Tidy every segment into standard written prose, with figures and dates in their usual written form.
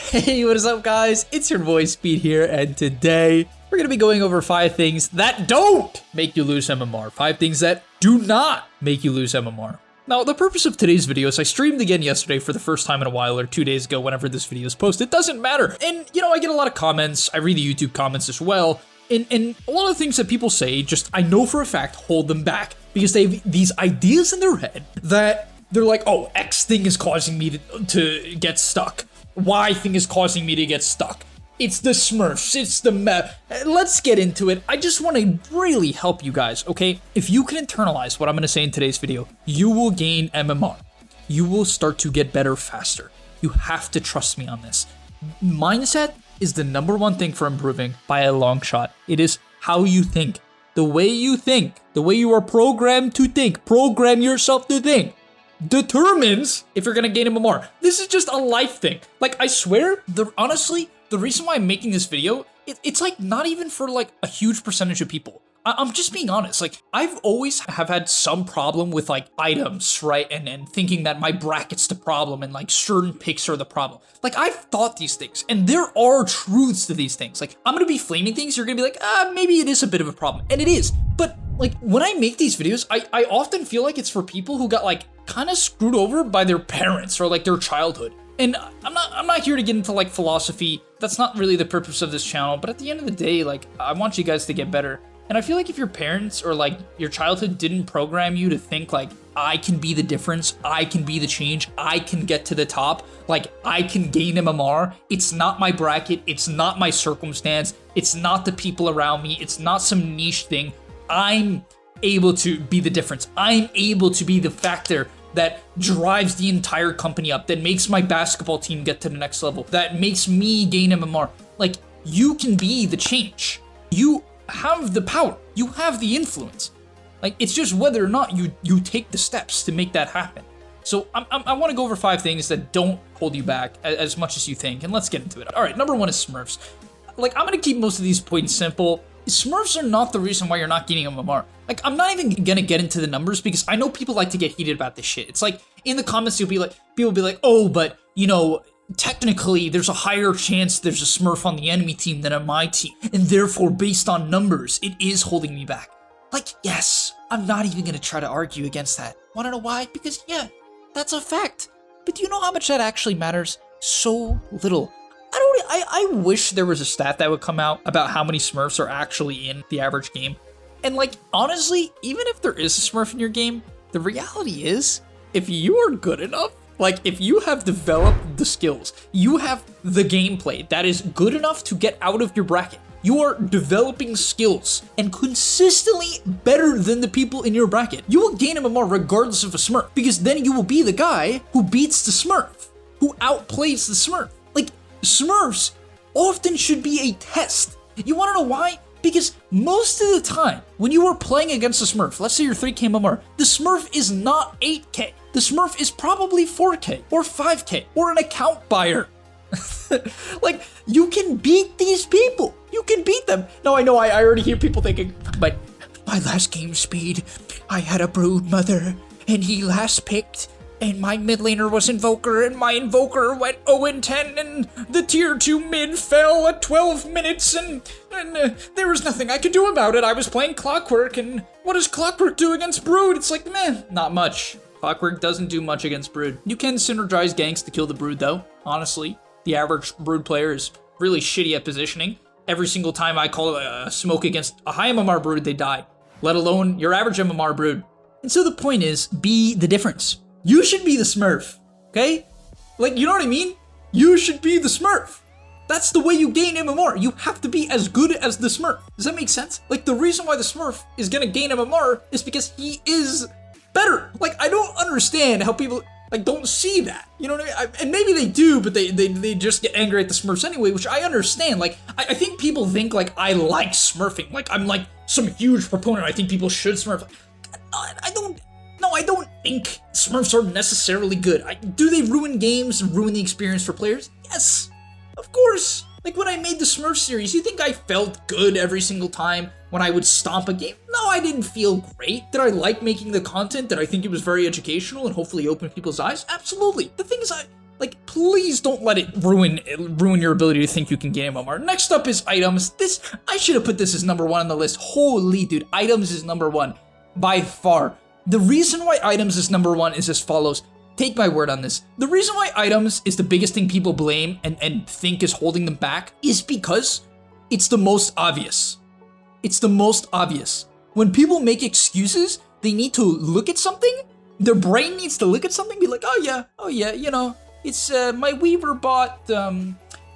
Hey, what is up guys? It's your boy Speed here, and today we're going to be going over 5 things that don't make you lose MMR. 5 things that do not make you lose MMR. Now, the purpose of today's video is I streamed again yesterday for the first time in a while, or 2 days ago, whenever this video is posted. It doesn't matter. And, you know, I get a lot of comments. I read the YouTube comments as well. And a lot of things that people say, just I know for a fact, hold them back. Because they have these ideas in their head that they're like, oh, X thing is causing me to get stuck. Y thing is causing me to get stuck. It's the SMURFS, it's the map. Let's get into it. I just want to really help you guys, okay? If you can internalize what I'm going to say in today's video, you will gain MMR. You will start to get better faster. You have to trust me on this. Mindset is the #1 thing for improving by a long shot. It is how you think. The way you think, the way you are programmed to think, program yourself to think, determines if you're gonna gain MMR. This is just a life thing. Like, I swear, honestly, the reason why I'm making this video, it's like not even for like a huge percentage of people. I'm just being honest. Like, I've always have had some problem with like items, right? And thinking that my bracket's the problem and like certain picks are the problem. Like, I've thought these things and there are truths to these things. Like, I'm gonna be flaming things. You're gonna be like, maybe it is a bit of a problem. And it is. But like, when I make these videos, I often feel like it's for people who got like kind of screwed over by their parents or like their childhood. And I'm not here to get into like philosophy. That's not really the purpose of this channel. But at the end of the day, like, I want you guys to get better. And I feel like if your parents or like your childhood didn't program you to think like, I can be the difference, I can be the change, I can get to the top, like I can gain MMR, it's not my bracket, it's not my circumstance, it's not the people around me, it's not some niche thing. I'm able to be the difference. I'm able to be the factor that drives the entire company up, that makes my basketball team get to the next level, that makes me gain MMR. Like, you can be the change. You have the power. You have the influence. Like, it's just whether or not you take the steps to make that happen. So I want to go over 5 things that don't hold you back as much as you think, and let's get into it. All right, #1 is SMURFS. Like, I'm going to keep most of these points simple. SMURFS are not the reason why you're not getting MMR. Like, I'm not even gonna get into the numbers because I know people like to get heated about this shit. It's like, in the comments, people will be like, oh, but, you know, technically, there's a higher chance there's a Smurf on the enemy team than on my team, and therefore, based on numbers, it is holding me back. Like, yes, I'm not even gonna try to argue against that. Wanna know why? Because, yeah, that's a fact. But do you know how much that actually matters? So little. I wish there was a stat that would come out about how many Smurfs are actually in the average game. And like, honestly, even if there is a Smurf in your game, the reality is, if you are good enough, like if you have developed the skills, you have the gameplay that is good enough to get out of your bracket, you are developing skills and consistently better than the people in your bracket, you will gain MMR regardless of a Smurf, because then you will be the guy who beats the Smurf, who outplays the Smurf. Like, SMURFS often should be a test. You wanna know why? Because most of the time, when you are playing against a Smurf, let's say you're 3K MMR, the Smurf is not 8K. The Smurf is probably 4K or 5K or an account buyer. Like, you can beat these people. You can beat them. Now, I know I already hear people thinking, but my last game, Speed, I had a brood mother and he last picked, and my mid laner was Invoker, and my Invoker went 0-10, and the tier 2 mid fell at 12 minutes, and there was nothing I could do about it. I was playing Clockwork, and what does Clockwork do against Brood? It's like, man, not much. Clockwork doesn't do much against Brood. You can synergize ganks to kill the Brood, though. Honestly, the average Brood player is really shitty at positioning. Every single time I call a smoke against a high MMR Brood, they die, let alone your average MMR Brood. And so the point is, be the difference. You should be the Smurf, okay? Like, you know what I mean? You should be the Smurf. That's the way you gain MMR. You have to be as good as the Smurf. Does that make sense? Like, the reason why the Smurf is gonna gain MMR is because he is better. Like, I don't understand how people, like, don't see that. You know what I mean? And maybe they do, but they just get angry at the Smurfs anyway, which I understand. Like, I think people think, like, I like smurfing. Like, I'm, like, some huge proponent. I think people should smurf. I don't think Smurfs are necessarily good. Do they ruin games and ruin the experience for players? Yes, of course. Like, when I made the Smurf series, you think I felt good every single time when I would stomp a game? No, I didn't feel great. Did I like making the content? Did I think it was very educational and hopefully open people's eyes? Absolutely. The thing is, Like, please don't let it ruin your ability to think you can gain MMR. Next up is items. This, I should have put this as number 1 on the list. Holy dude, items is number 1 by far. The reason why items is number 1 is as follows. Take my word on this. The reason why items is the biggest thing people blame and think is holding them back is because it's the most obvious. It's the most obvious. When people make excuses, they need to look at something. Their brain needs to look at something and be like, oh yeah, you know, it's my Weaver bought,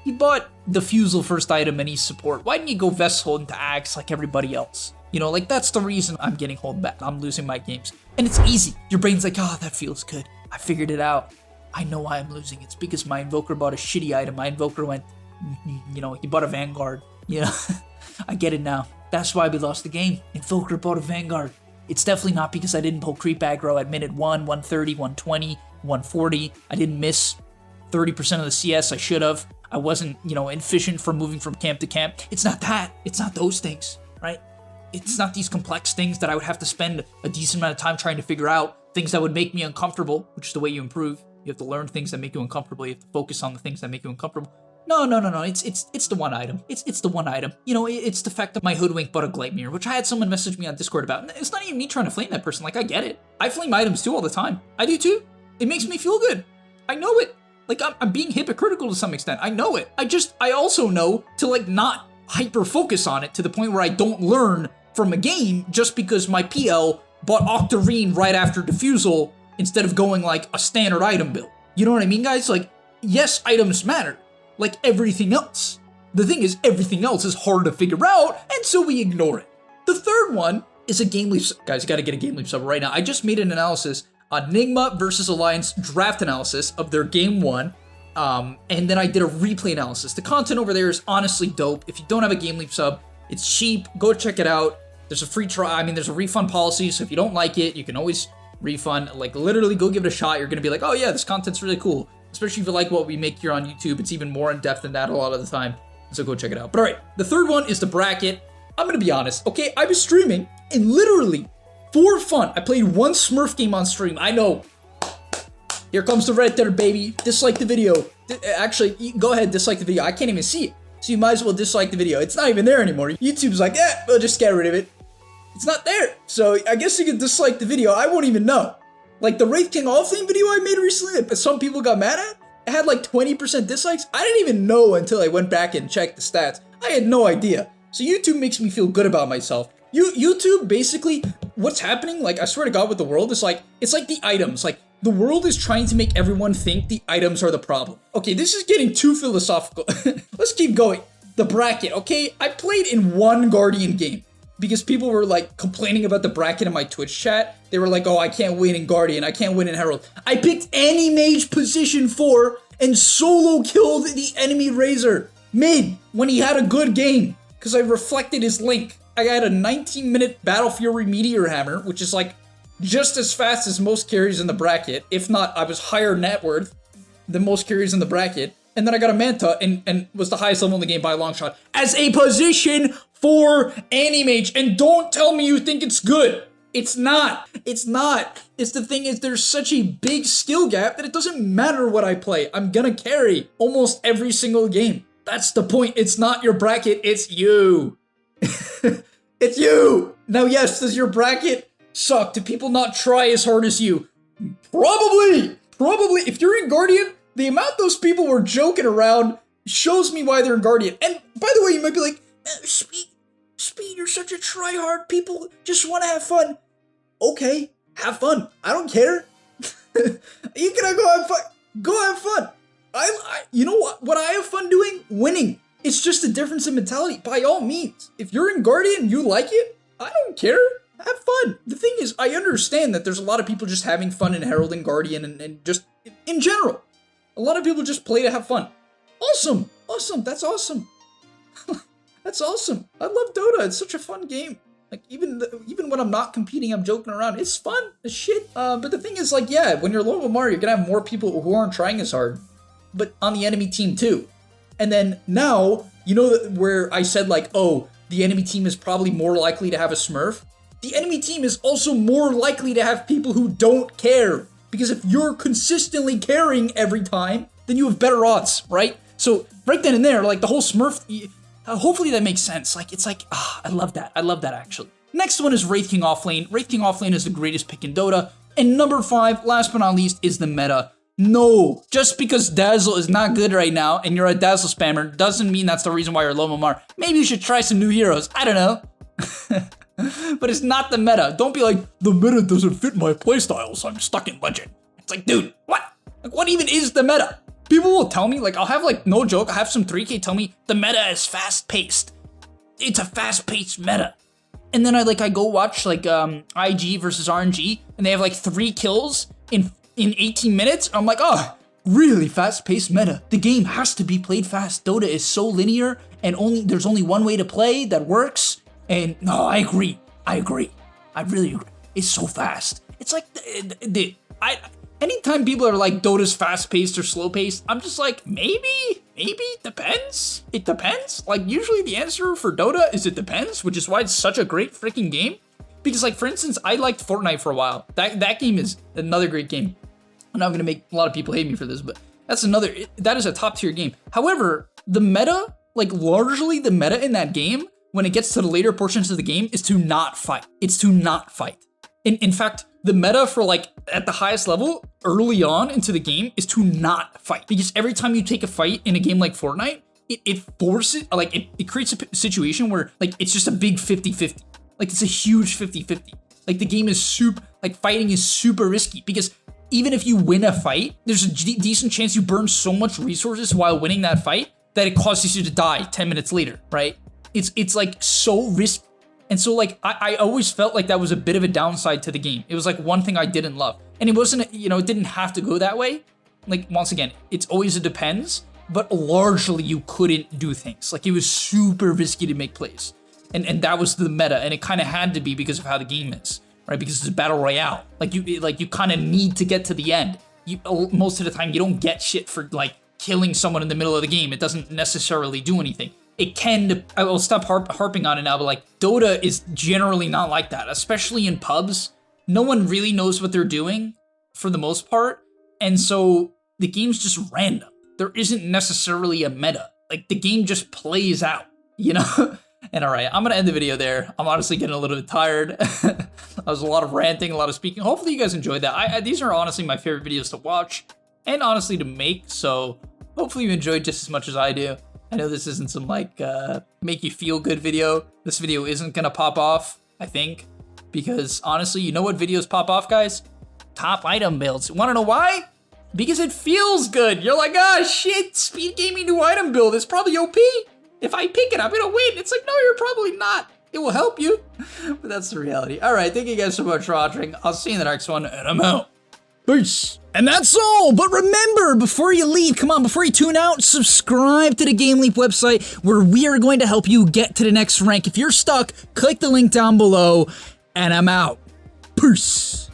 he bought the Fusel first item and he's support. Why didn't you go Vessel into Axe like everybody else? You know, like that's the reason I'm getting hold back. I'm losing my games. And it's easy. Your brain's like, oh, that feels good. I figured it out. I know why I'm losing. It's because my Invoker bought a shitty item. My Invoker went, you know, he bought a Vanguard. You know, I get it now. That's why we lost the game. Invoker bought a Vanguard. It's definitely not because I didn't pull creep aggro at minute 1, 130, 120, 140. I didn't miss 30% of the CS I should have. I wasn't, you know, efficient for moving from camp to camp. It's not that. It's not those things, right? It's not these complex things that I would have to spend a decent amount of time trying to figure out. Things that would make me uncomfortable, which is the way you improve. You have to learn things that make you uncomfortable. You have to focus on the things that make you uncomfortable. No. It's the one item. It's the one item. You know, it's the fact that my hoodwink bought a Glide Mirror, which I had someone message me on Discord about. And it's not even me trying to flame that person. Like, I get it. I flame items too all the time. I do too. It makes me feel good. I know it. Like, I'm being hypocritical to some extent. I know it. I also know to, like, not hyper focus on it to the point where I don't learn from a game just because my PL bought Octarine right after Diffusal instead of going like a standard item build. You know what I mean, guys? Like, yes, items matter, like everything else. The thing is, everything else is hard to figure out, and so we ignore it. The third one is a GameLeap. Guys, you gotta get a GameLeap sub right now. I just made an analysis on Nigma versus Alliance draft analysis of their game 1, and then I did a replay analysis. The content over there is honestly dope. If you don't have a GameLeap sub, it's cheap. Go check it out. There's a free trial. I mean, there's a refund policy, so if you don't like it, you can always refund. Like, literally, go give it a shot. You're gonna be like, oh yeah, this content's really cool. Especially if you like what we make here on YouTube. It's even more in depth than that a lot of the time. So go check it out. But all right, the third one is the bracket. I'm gonna be honest, okay? I was streaming, and literally, for fun, I played one Smurf game on stream. I know. Here comes the red there, baby. Dislike the video. Actually, go ahead, dislike the video. I can't even see it. So you might as well dislike the video. It's not even there anymore. YouTube's like, we'll just get rid of it. It's not there. So I guess you could dislike the video. I won't even know. Like the Wraith King OFFLANE video I made recently that some people got mad at, it had like 20% dislikes. I didn't even know until I went back and checked the stats. I had no idea. So YouTube makes me feel good about myself. YouTube, basically, what's happening, like I swear to God with the world, is like, it's like the items. Like the world is trying to make everyone think the items are the problem. Okay, this is getting too philosophical. Let's keep going. The bracket, okay? I played in one Guardian game because people were like complaining about the bracket in my Twitch chat. They were like, oh, I can't win in Guardian. I can't win in Herald. I picked any mage position 4 and solo killed the enemy Razor mid when he had a good game because I reflected his link. I had a 19-minute Battle Fury Meteor Hammer, which is like just as fast as most carries in the bracket. If not, I was higher net worth than most carries in the bracket. And then I got a Manta and was the highest level in the game by a long shot as a position 4 Animage. And don't tell me you think it's good. It's not. It's not. It's the thing is there's such a big skill gap that it doesn't matter what I play. I'm gonna carry almost every single game. That's the point. It's not your bracket. It's you. It's you. Now, yes, does your bracket suck? Do people not try as hard as you? Probably. If you're in Guardian, the amount those people were joking around shows me why they're in Guardian. And by the way, you might be like, Speed, you're such a tryhard. People just want to have fun. Okay, have fun. I don't care. You can go have fun. Go have fun. You know what I have fun doing? Winning. It's just a difference in mentality. By all means, if you're in Guardian and you like it, I don't care. Have fun. The thing is, I understand that there's a lot of people just having fun in Herald and Guardian and just in general. A lot of people just play to have fun. Awesome. That's awesome. That's awesome. I love Dota. It's such a fun game. Like even when I'm not competing, I'm joking around. It's fun as shit. But the thing is, like, yeah, when you're low MMR, you're gonna have more people who aren't trying as hard, but on the enemy team too. And then now, you know where I said like, oh, the enemy team is probably more likely to have a Smurf. The enemy team is also more likely to have people who don't care. Because if you're consistently carrying every time, then you have better odds, right? So right then and there, like the whole Smurf, hopefully that makes sense. Like, it's like, I love that. I love that, actually. Next one is Wraith King offlane. Wraith King offlane is the greatest pick in Dota. And number 5, last but not least, is the meta. No, just because Dazzle is not good right now and you're a Dazzle spammer doesn't mean that's the reason why you're low MMR. Maybe you should try some new heroes. I don't know. But it's not the meta. Don't be like, the meta doesn't fit my playstyle, so I'm stuck in Legend. It's like, dude, what? Like, what even is the meta? People will tell me, like, I'll have, like, no joke, I have some 3K tell me the meta is fast-paced. It's a fast-paced meta. And then I go watch, like, IG versus RNG, and they have, like, 3 kills in 18 minutes. I'm like, oh, really fast-paced meta. The game has to be played fast. Dota is so linear, and there's only one way to play that works. And no, I agree. I really agree. It's so fast. It's like, anytime people are like, Dota's fast-paced or slow-paced, I'm just like, maybe, depends. It depends. Like, usually the answer for Dota is it depends, which is why it's such a great freaking game. Because, like, for instance, I liked Fortnite for a while. That game is another great game. I'm not gonna make a lot of people hate me for this, but that is a top-tier game. However, the meta, like, largely the meta in that game, when it gets to the later portions of the game, is to not fight. It's to not fight. In fact, the meta for, like, at the highest level, early on into the game, is to not fight. Because every time you take a fight in a game like Fortnite, it forces, like, it creates a situation where, like, it's just a big 50-50. Like, it's a huge 50-50. Like, the game is fighting is super risky. Because even if you win a fight, there's a decent chance you burn so much resources while winning that fight that it causes you to die 10 minutes later, right? It's like so risky. And so, like, I always felt like that was a bit of a downside to the game. It was like one thing I didn't love. And it wasn't, you know, it didn't have to go that way. Like, once again, it's always a depends, but largely you couldn't do things. Like, it was super risky to make plays. And that was the meta, and it kind of had to be because of how the game is, right? Because it's a battle royale. Like, you kind of need to get to the end. Most of the time, you don't get shit for, like, killing someone in the middle of the game. It doesn't necessarily do anything. It can, I will stop harping on it now, but, like, Dota is generally not like that, especially in pubs. No one really knows what they're doing for the most part, and so the game's just random. There isn't necessarily a meta. Like, the game just plays out, you know? And all right, I'm gonna end the video there. I'm honestly getting a little bit tired. That was a lot of ranting, a lot of speaking. Hopefully you guys enjoyed that. These are honestly my favorite videos to watch and honestly to make, so hopefully you enjoyed just as much as I do. I know this isn't some, like, make you feel good video. This video isn't gonna pop off, I think, because honestly, you know what videos pop off, guys? Top item builds. Wanna know why? Because it feels good. You're like, ah, shit, Speed gave me new item build. It's probably OP. If I pick it, I'm gonna win. It's like, no, you're probably not. It will help you, but that's the reality. All right, thank you guys so much for watching. I'll see you in the next one, and I'm out. Peace. And that's all, but remember, before you leave, come on, before you tune out, subscribe to the GameLeap website where we are going to help you get to the next rank. If you're stuck, click the link down below, and I'm out. Peace.